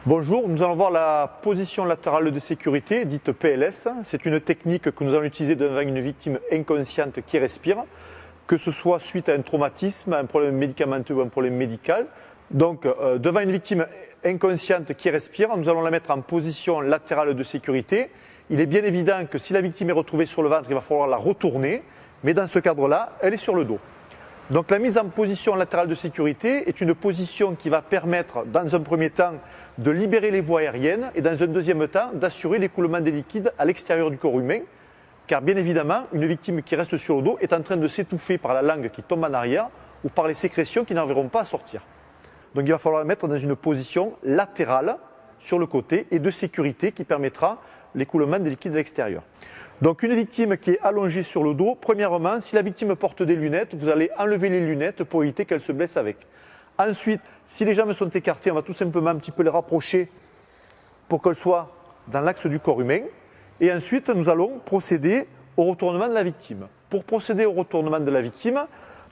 Bonjour, nous allons voir la position latérale de sécurité, dite PLS. C'est une technique que nous allons utiliser devant une victime inconsciente qui respire, que ce soit suite à un traumatisme, un problème médicamenteux ou un problème médical. Donc, devant une victime inconsciente qui respire, nous allons la mettre en position latérale de sécurité. Il est bien évident que si la victime est retrouvée sur le ventre, il va falloir la retourner, mais dans ce cadre-là, elle est sur le dos. Donc la mise en position latérale de sécurité est une position qui va permettre, dans un premier temps, de libérer les voies aériennes et dans un deuxième temps, d'assurer l'écoulement des liquides à l'extérieur du corps humain. Car bien évidemment, une victime qui reste sur le dos est en train de s'étouffer par la langue qui tombe en arrière ou par les sécrétions qui n'arriveront pas à sortir. Donc il va falloir la mettre dans une position latérale sur le côté et de sécurité qui permettra l'écoulement des liquides à l'extérieur. Donc une victime qui est allongée sur le dos, premièrement, si la victime porte des lunettes, vous allez enlever les lunettes pour éviter qu'elle se blesse avec. Ensuite, si les jambes sont écartées, on va tout simplement un petit peu les rapprocher pour qu'elles soient dans l'axe du corps humain. Et ensuite, nous allons procéder au retournement de la victime. Pour procéder au retournement de la victime,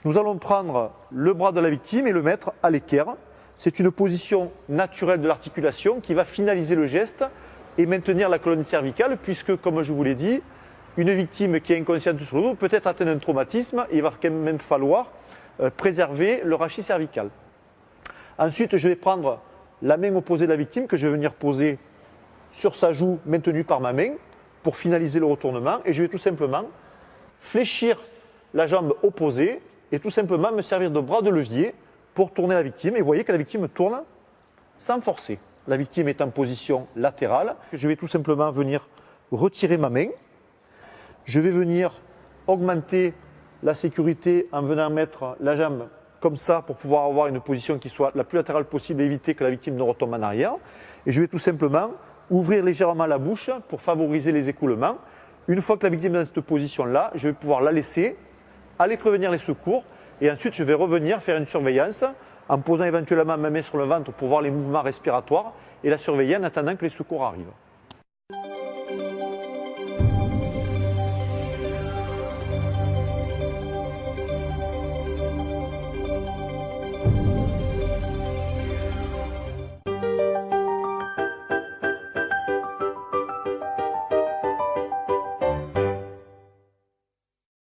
nous allons prendre le bras de la victime et le mettre à l'équerre. C'est une position naturelle de l'articulation qui va finaliser le geste et maintenir la colonne cervicale puisque, comme je vous l'ai dit, une victime qui est inconsciente sur le dos peut être atteinte d'un traumatisme et il va quand même falloir préserver le rachis cervical. Ensuite, je vais prendre la main opposée de la victime que je vais venir poser sur sa joue maintenue par ma main pour finaliser le retournement et je vais tout simplement fléchir la jambe opposée et tout simplement me servir de bras de levier pour tourner la victime. Et vous voyez que la victime tourne sans forcer. La victime est en position latérale. Je vais tout simplement venir retirer ma main. Je vais venir augmenter la sécurité en venant mettre la jambe comme ça pour pouvoir avoir une position qui soit la plus latérale possible et éviter que la victime ne retombe en arrière. Et je vais tout simplement ouvrir légèrement la bouche pour favoriser les écoulements. Une fois que la victime est dans cette position-là, je vais pouvoir la laisser, aller prévenir les secours et ensuite je vais revenir faire une surveillance en posant éventuellement ma main sur le ventre pour voir les mouvements respiratoires et la surveiller en attendant que les secours arrivent.